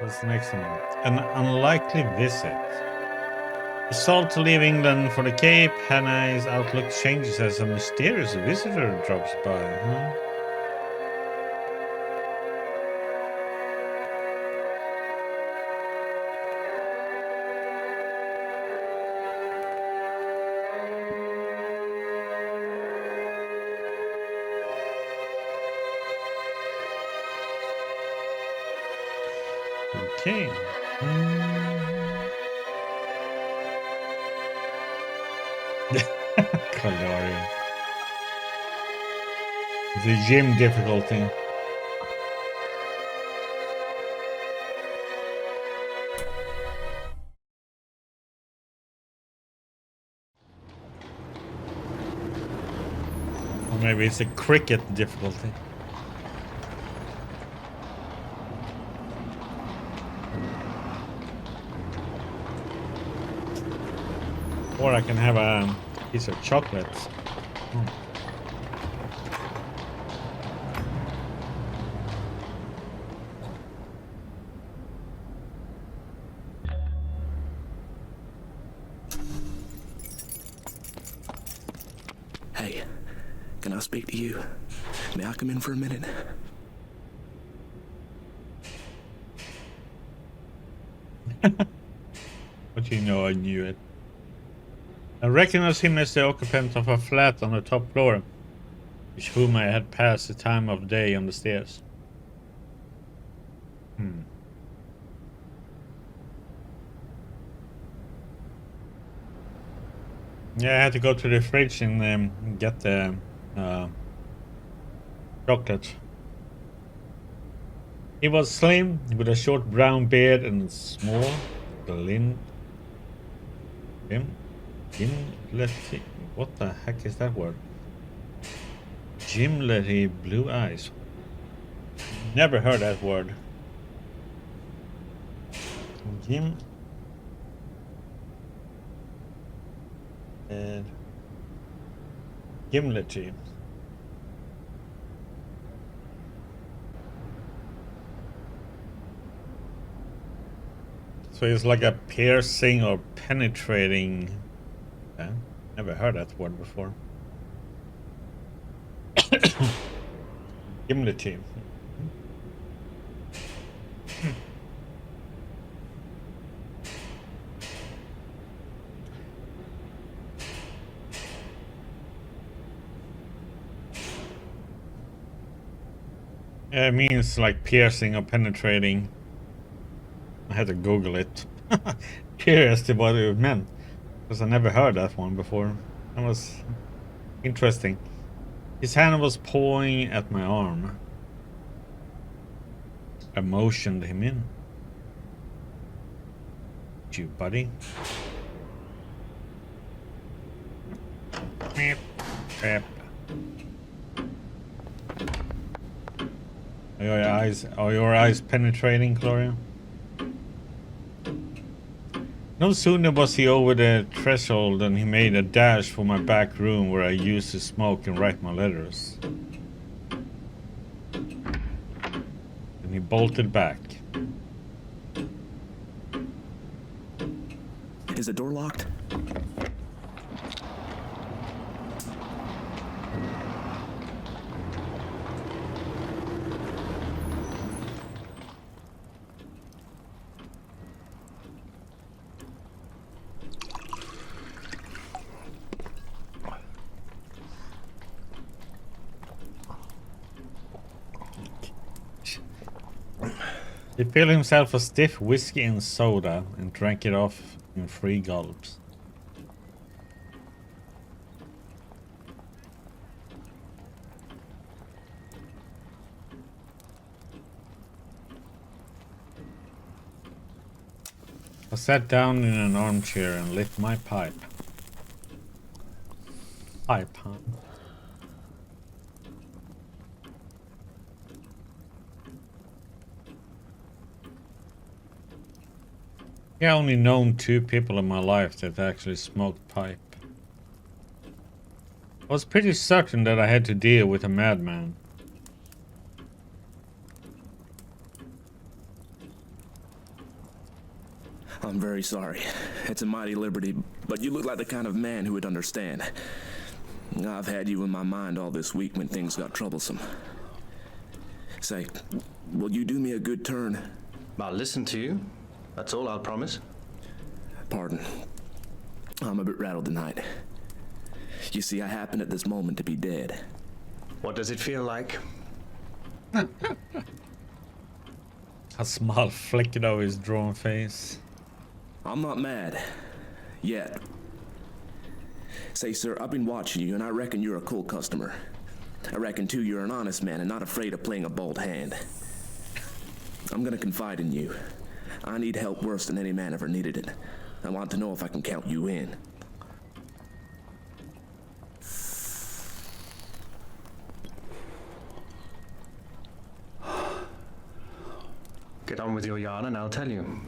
What's the next one? An unlikely visit. Resolved to leave England for the Cape, Hannah's outlook changes as a mysterious visitor drops by. Huh? Okay. Caloria. The gym difficulty. Or maybe it's a cricket difficulty. Or I can have a piece of chocolate. Hey, can I speak to you? May I come in for a minute? But you know, I knew it. I recognized him as the occupant of a flat on the top floor, with whom I had passed the time of day on the stairs. Yeah, I had to go to the fridge and get the chocolate. He was slim, with a short brown beard and small, gimlety. What the heck is that word? Gimlety blue eyes. Never heard that word. Gimlety. So it's like a piercing or penetrating. Never heard that word before. Gimlety. It means like piercing or penetrating. I had to Google it. Curious to what it meant, because I never heard that one before. That was interesting. His hand was pawing at my arm. I motioned him in. You, buddy. Are your eyes penetrating, Gloria? No sooner was he over the threshold than he made a dash for my back room where I used to smoke and write my letters. Then he bolted back. Is the door locked? He filled himself a stiff whiskey and soda and drank it off in 3 gulps. I sat down in an armchair and lit my pipe. Pipe, huh? I only known 2 people in my life that actually smoked pipe. I was pretty certain that I had to deal with a madman. I'm very sorry. It's a mighty liberty, but you look like the kind of man who would understand. I've had you in my mind all this week when things got troublesome. Say, will you do me a good turn? I'll listen to you. That's all I'll promise. Pardon. I'm a bit rattled tonight. You see, I happen at this moment to be dead. What does it feel like? A smile flickered over his drawn face. I'm not mad. Yet. Say, sir, I've been watching you, and I reckon you're a cool customer. I reckon, too, you're an honest man and not afraid of playing a bold hand. I'm gonna confide in you. I need help worse than any man ever needed it. I want to know if I can count you in. Get on with your yarn and I'll tell you.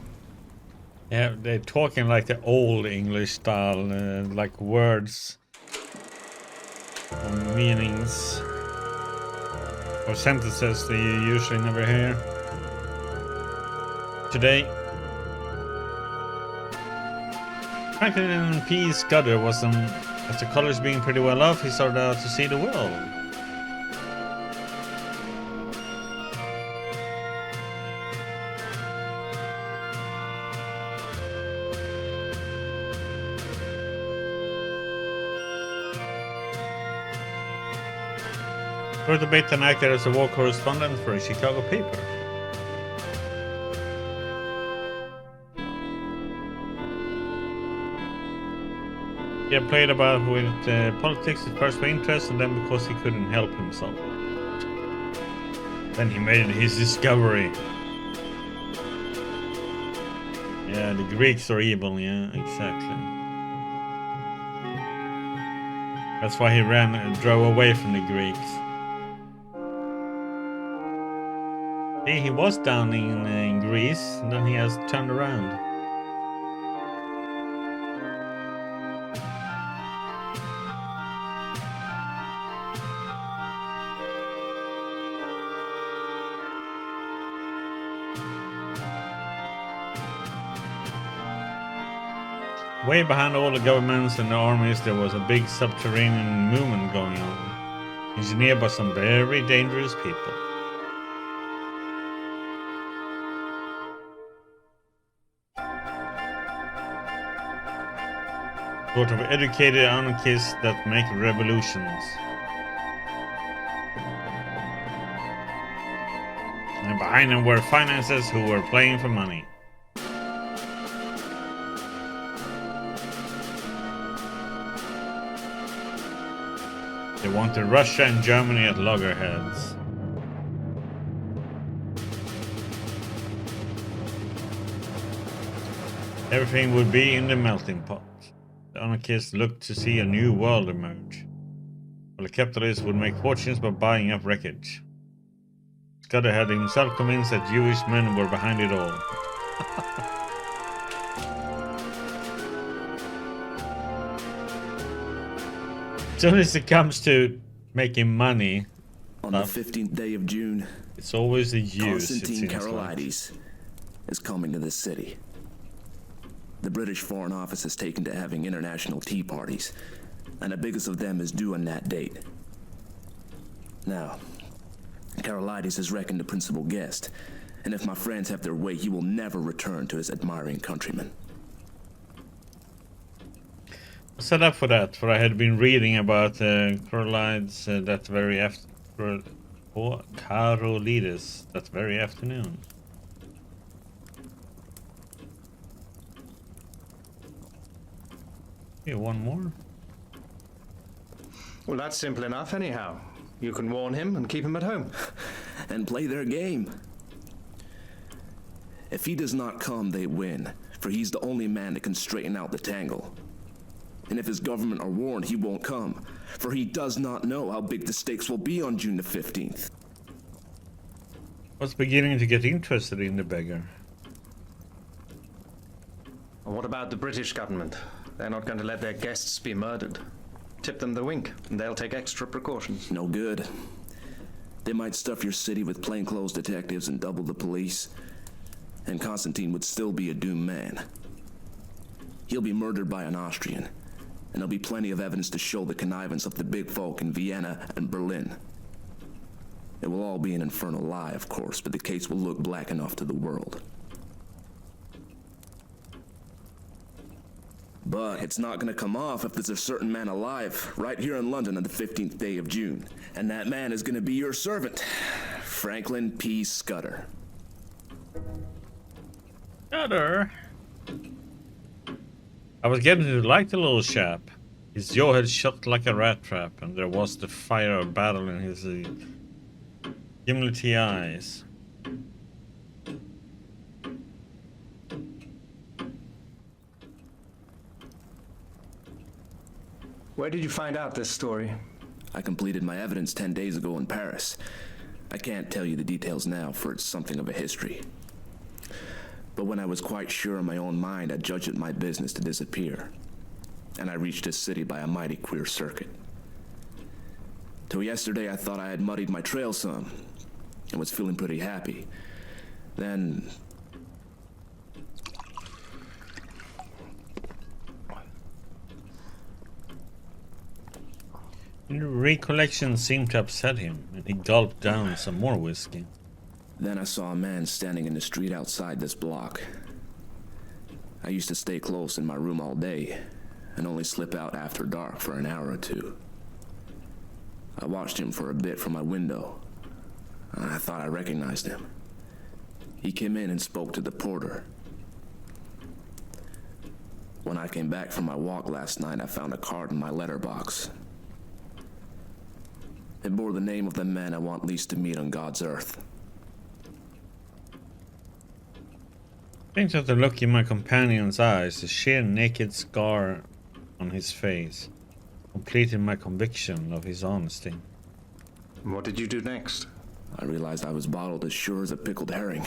Yeah, they're talking like the old English style, like words or meanings or sentences that you usually never hear. Today, Franklin P. Scudder was after college being pretty well off, he started out to see the world. Wrote a bit and acted as a war correspondent for a Chicago paper. He had played about with politics at first for interest and then because he couldn't help himself. Then he made his discovery. Yeah, the Greeks are evil, yeah, exactly. That's why he ran and drove away from the Greeks. See, he was down in Greece, and then he has turned around. Way behind all the governments and the armies, there was a big subterranean movement going on, engineered by some very dangerous people. Sort of educated anarchists that make revolutions. And behind them were financiers who were playing for money. They wanted Russia and Germany at loggerheads. Everything would be in the melting pot. The anarchists looked to see a new world emerge, while the capitalists would make fortunes by buying up wreckage. Scudder had himself convinced that Jewish men were behind it all. As soon as it comes to making money, on the 15th day of June, it's always the Jews. Constantine Karolides is coming to this city. The British Foreign Office has taken to having international tea parties, and the biggest of them is due on that date. Now, Karolides is reckoned the principal guest, and if my friends have their way, he will never return to his admiring countrymen. Set up for that, for I had been reading about Karolides that very Karolides that very afternoon. Okay, one more. Well, that's simple enough anyhow. You can warn him and keep him at home. And play their game. If he does not come, they win, for he's the only man that can straighten out the tangle. And if his government are warned, he won't come, for he does not know how big the stakes will be on June the 15th. I was beginning to get interested in the beggar. And what about the British government? They're not going to let their guests be murdered. Tip them the wink, and they'll take extra precautions. No good. They might stuff your city with plainclothes detectives and double the police. And Constantine would still be a doomed man. He'll be murdered by an Austrian, and there'll be plenty of evidence to show the connivance of the big folk in Vienna and Berlin. It will all be an infernal lie, of course, but the case will look black enough to the world. But it's not gonna come off if there's a certain man alive right here in London on the 15th day of June. And that man is gonna be your servant, Franklin P. Scudder. Scudder. I was getting to like the little chap. His jaw had shut like a rat trap, and there was the fire of battle in his gimlety eyes. Where did you find out this story? I completed my evidence 10 days ago in Paris. I can't tell you the details now, for it's something of a history. But when I was quite sure in my own mind, I judged it my business to disappear. And I reached this city by a mighty queer circuit. Till yesterday, I thought I had muddied my trail some, and was feeling pretty happy. Then... The recollection seemed to upset him, and he gulped down some more whiskey. Then I saw a man standing in the street outside this block. I used to stay close in my room all day, and only slip out after dark for an hour or two. I watched him for a bit from my window, and I thought I recognized him. He came in and spoke to the porter. When I came back from my walk last night, I found a card in my letterbox. It bore the name of the man I want least to meet on God's earth. I think that the look in my companion's eyes, the sheer naked scar on his face, completed my conviction of his honesty. What did you do next? I realized I was bottled as sure as a pickled herring,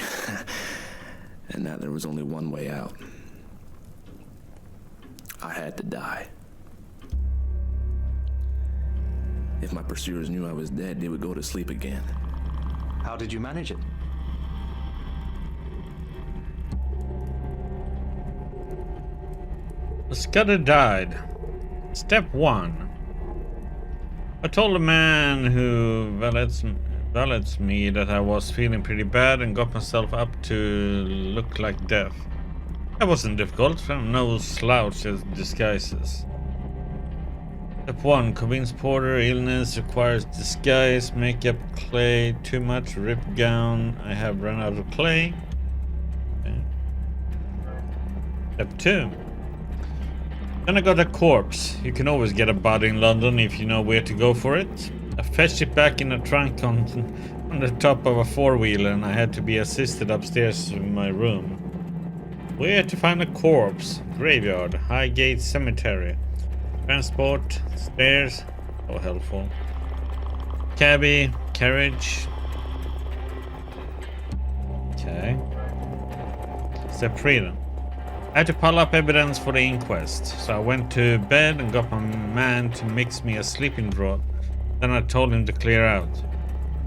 and that there was only one way out. I had to die. If my pursuers knew I was dead, they would go to sleep again. How did you manage it? Scudder died. Step 1. I told the man who valets me that I was feeling pretty bad and got myself up to look like death. That wasn't difficult, no slouch as disguises. Step 1. Convince Porter illness requires disguise, makeup, clay, too much, ripped gown. I have run out of clay. Okay. Step 2. Then I got a corpse. You can always get a body in London if you know where to go for it. I fetched it back in a trunk on the top of a four-wheeler, and I had to be assisted upstairs in my room. Where to find a corpse? Graveyard, Highgate Cemetery. Transport, stairs, so helpful. Cabby, carriage. Okay. Step 3 then. I had to pile up evidence for the inquest, so I went to bed and got my man to mix me a sleeping draught. Then I told him to clear out.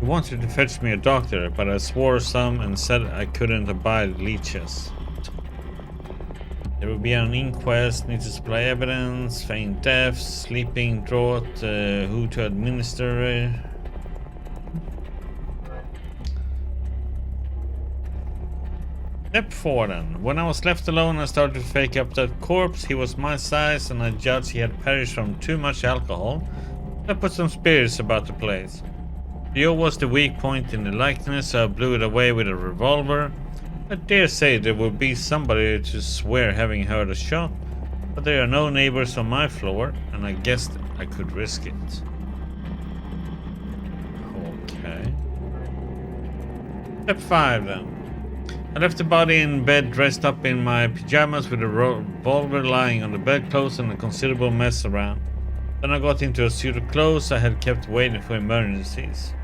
He wanted to fetch me a doctor, but I swore some and said I couldn't abide leeches. There will be an inquest, need to supply evidence, feign death, sleeping draught, who to administer it. Step 4 then. When I was left alone, I started to fake up that corpse. He was my size, and I judged he had perished from too much alcohol. I put some spirits about the place. Joe was the weak point in the likeness, so I blew it away with a revolver. I dare say there would be somebody to swear having heard a shot, but there are no neighbors on my floor, and I guessed I could risk it. Okay. Step 5 then. I left the body in bed dressed up in my pajamas with a revolver lying on the bedclothes and a considerable mess around. Then I got into a suit of clothes I had kept waiting for emergencies.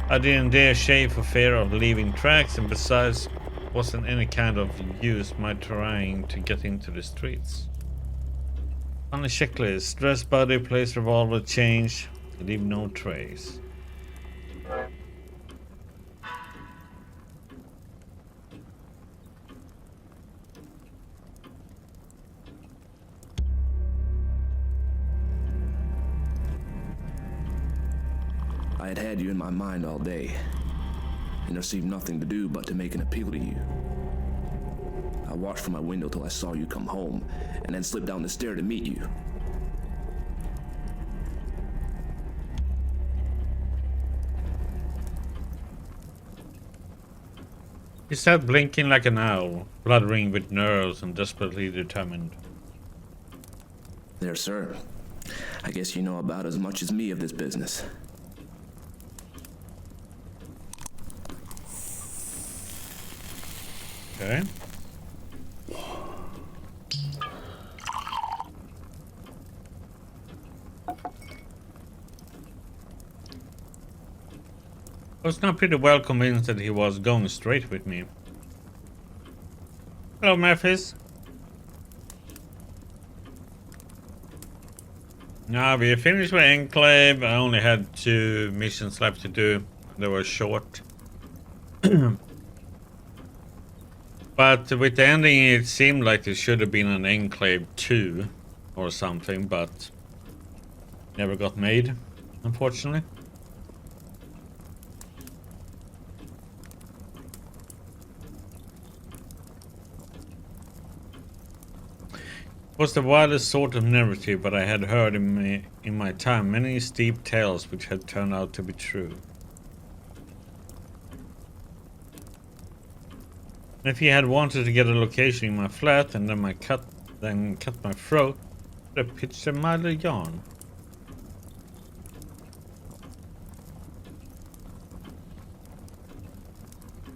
I didn't dare shave for fear of leaving tracks, and besides, wasn't any kind of use my trying to get into the streets. On the checklist, dress body, place revolver, change, leave no trace. I had had you in my mind all day, and there seemed nothing to do but to make an appeal to you. I watched from my window till I saw you come home, and then slipped down the stair to meet you. He sat blinking like an owl, fluttering with nerves and desperately determined. There, sir. I guess you know about as much as me of this business. Okay. I was now pretty well convinced that he was going straight with me. Hello, Memphis. Now we finished with Enclave. I only had 2 missions left to do. They were short. But with the ending, it seemed like there should have been an Enclave 2 or something, but never got made, unfortunately. It was the wildest sort of narrative, but I had heard in my time many steep tales which had turned out to be true. And if he had wanted to get a location in my flat and then cut my throat, I would have pitched a mile of yarn.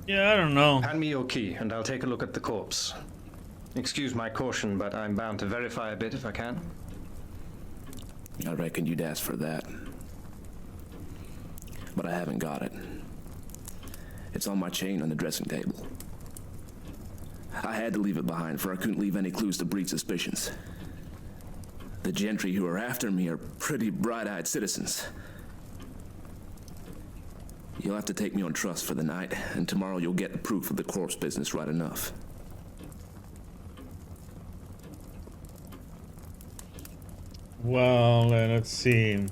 Yeah, I don't know. Hand me your key, and I'll take a look at the corpse. Excuse my caution, but I'm bound to verify a bit if I can. I reckon you'd ask for that. But I haven't got it. It's on my chain on the dressing table. I had to leave it behind, for I couldn't leave any clues to breed suspicions. The gentry who are after me are pretty bright-eyed citizens. You'll have to take me on trust for the night, and tomorrow you'll get the proof of the corpse business right enough. Well, let's see.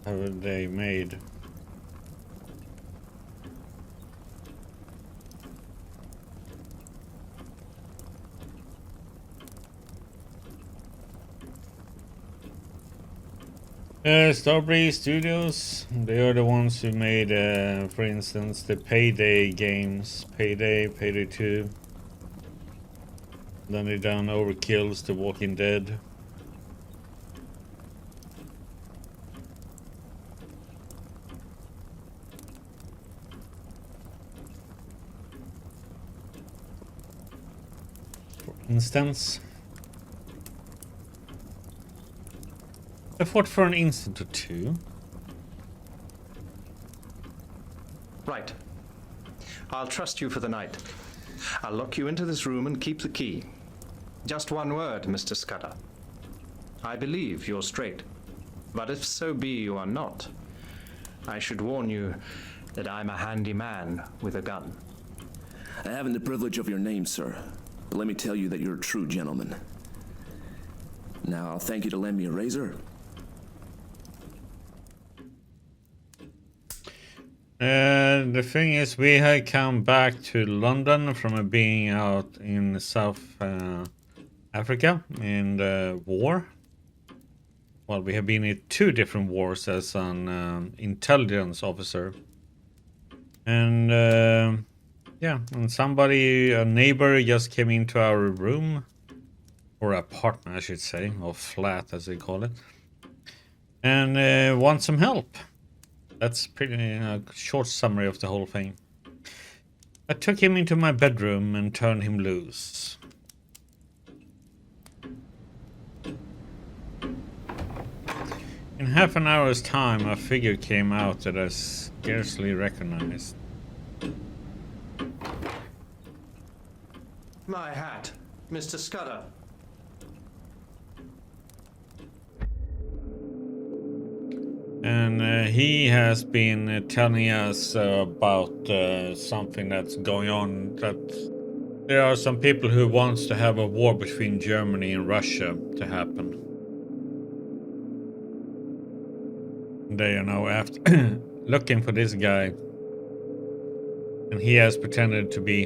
How were they made? Starbreeze Studios, they are the ones who made, for instance, the Payday games. Payday, Payday 2. Then they done Overkill's The Walking Dead. For instance, I fought for an instant or two. Right. I'll trust you for the night. I'll lock you into this room and keep the key. Just one word, Mr. Scudder. I believe you're straight. But if so be you are not, I should warn you that I'm a handy man with a gun. I haven't the privilege of your name, sir. But let me tell you that you're a true gentleman. Now, I'll thank you to lend me a razor. The thing is, we had come back to London from being out in South Africa in the war. Well, we have been in 2 different wars as an intelligence officer. And yeah, and a neighbor just came into our room, or apartment I should say, or flat as they call it, and wants some help. That's pretty short summary of the whole thing. I took him into my bedroom and turned him loose. In half an hour's time, a figure came out that I scarcely recognized. My hat, Mr. Scudder. And he has been telling us about something that's going on, that there are some people who wants to have a war between Germany and Russia to happen. yesterday, after looking for this guy, and he has pretended to be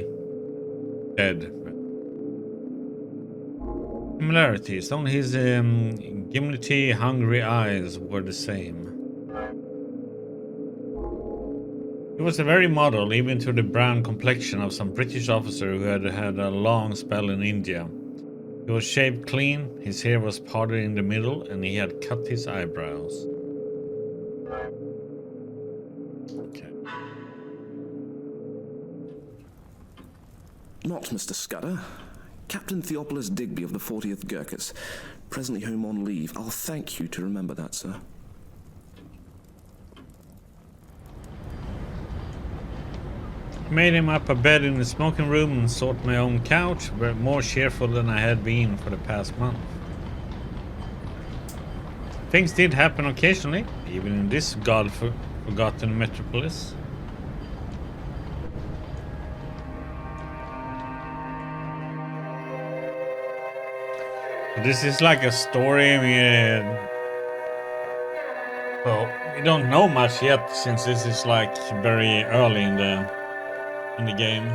dead. Similarities, only his gimlety, hungry eyes were the same. He was a very model, even to the brown complexion of some British officer who had had a long spell in India. He was shaved clean, his hair was parted in the middle, and he had cut his eyebrows. Okay. Not Mr. Scudder. Captain Theophilus Digby of the 40th Gurkhas, presently home on leave. I'll thank you to remember that, sir. Made him up a bed in the smoking room and sought my own couch, but more cheerful than I had been for the past month. Things did happen occasionally, even in this god-forgotten metropolis. This is like a story. I mean, well, we don't know much yet since this is like very early in the game.